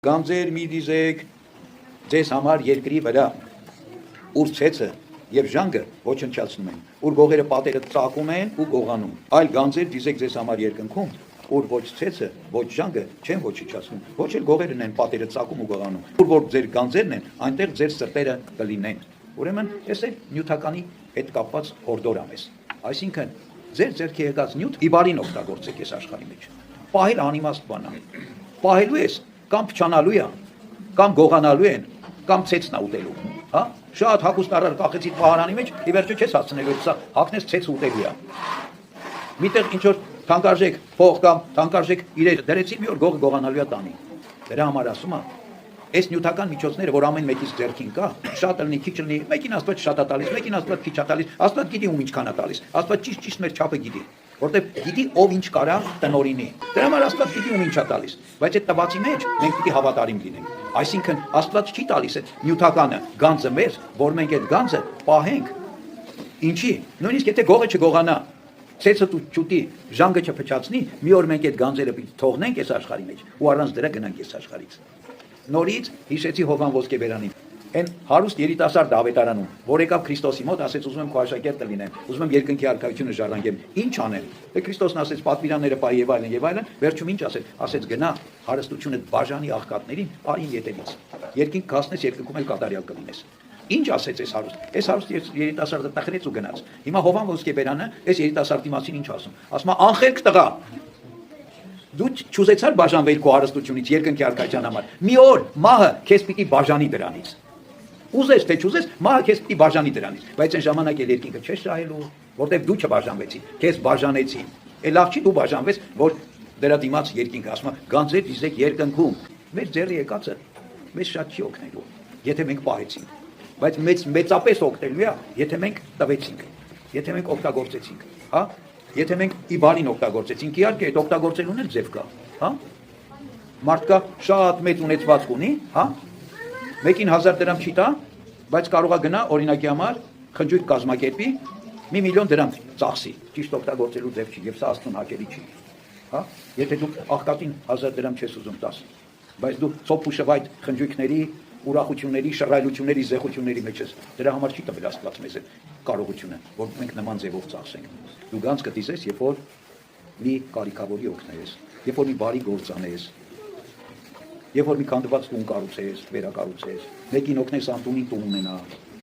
Գանձեր մի դիզեք ձեզ համար երկրի վրա, ուր ցեցը եւ ժանգը ոչնչացնում են, ուր գողերը պատերը ծակում են ու գողանում, այլ գանձեր դիզեք ձեզ համար երկնքում, ուր ոչ ցեցը, ոչ ժանգը չեն ոչնչացնում, ոչ էլ գողերն են պատերը ծակում ու գողանում, ուր որ ձեր գանձերն են, այնտեղ ձեր սրտերը կլինեն։ Ուրեմն, ես էլ նյութականի հետ կապված հորդորամ ես, այսինքն ձեր ձեռքի եկած նյութ իբարին օգտագործեք այս աշխարհի մեջ։ Պահել անիմաստ բան է, պահելու ես կամ փչանալու է, կամ գողանալու են, կամ ցեցն է ուտելու, հա? Շատ հագուստ առար կախեցի պահարանի մեջ, ի վերջո չես հասցնելու, սա հագնես ցեցը ուտելու է։ Միտեղ ինչ որ թանկարժեք փող կամ թանկարժեք իրեր դրեցի, մի օր գողը գողանալու է տանի։ Դրա համար ասում եմ, այս նյութական միջոցները, որ ամեն մեկից ձեռքին կա, շատ լինի, քիչ լինի, մեկին Աստված շատ է տալիս, մեկին Աստված քիչ է տալիս, Աստված գիտի ում ինչքան է տալիս, Աստված ճիշտ մեր չափը գիտի, որտեղ գիտի ով ինչ կարա տնորինի։ Դրա համար Աստված գիտի ում ինչ է տալիս, բայց այդ տվածի մեջ մենք պիտի հավատարիմ լինենք։ Այսինքն Աստված չի տալիս այդ նյութականը գանձը մեզ, որ մենք այդ գանձը պահենք։ Ինչի՞, նույնիսկ եթե գողը չգողանա, ցեցը ճուտի, ժանգը չփչացնի, մի օր մենք այդ գանձերը պիտի թողնենք այս աշխարհի մեջ ու առանց դրա գնանք այս աշխարհից։ Նորից հիշեցի Հովան Ոսկեբերանին, այն հարուստ երիտասարդ ավետարանում, որ եկավ Քրիստոսի մոտ, ասեց ուզում եմ քո աշակերտը լինեմ, ուզում եմ երկնքի արքայությունը ժառանգեմ, ինչ անեմ։ Դե Քրիստոսն ասեց պատվիրանները պահ եւ այլն, վերջում ինչ ասեց գնա հարստությունը բաժանի աղքատներին, արին ետևից։ Երկինք կհասնես, երկնքում էլ կատարյալ կլինես։ Ինչ ասեց այս հարուստ երիտասարդը տխրեց ու գնաց։ Հիմա Հովան Ոսկեբերանը այս երիտասարդի մասին ինչ ասում։ Ասում է անխելք տղա, դու չուզեցար բաժանվել քո հարստությունից երկնքի արքայության համար։ Մի օր մահը քեզ պիտի բաժանի դրանից։ Ուզես թե չուզես, մահը քեզ պիտի բաժանի դրանից, բայց այն ժամանակ էլ երկինքը չես շահելու, որտեղ դու չբաժանվեցի, քեզ բաժանեցին։ Է լավ չի դու բաժանվես, որ դրա դիմաց երկինքը ասում է գանձեր դիզեք երկնքում։ Մեր ձեռի եկածը մեզ շատ չի օգնելու, եթե մենք պահեցինք, բայց մեծապես օգնելու է, եթե մենք տվեցինք, եթե մենք օգտագործեցինք, հա? Եթե մենք իբարին օգտագործեցինք, իհարկե այդ օգտագործելուն էլ ձև կա, հա? Մարդկա շատ մեծ ունեցվածք ունի, հա? Մեկին 1000 դրամ չի տա, բայց կարող է գնա օրինակի համար խնջույք կազմակերպի 1 միլիոն դրամ ծախսի, ճիշտ օգտագործելու ձև չի, եւ սա աստուն հակելի չի, հա? Եթե դու աղքատին 1000 դրամ չես ուզում տաս, բայց դու ցոփ ու շվայտ խնջույքների, ուրախությունների, շռայլությունների, զեղությունների մեջ ես, դրա համար չի տվել Աստված մեզ այդ կարողությունը, որ մենք նման ձևով ծախսենք։ Դու գանձ կտիզես, երբ որ մի կարիքավորի օգնես, երբ որ մի բարի գործ անես, երբ որ մի քանդված տուն կառուցես, վերակառուցես, մեկին օգնես անտունի տուն ունենա,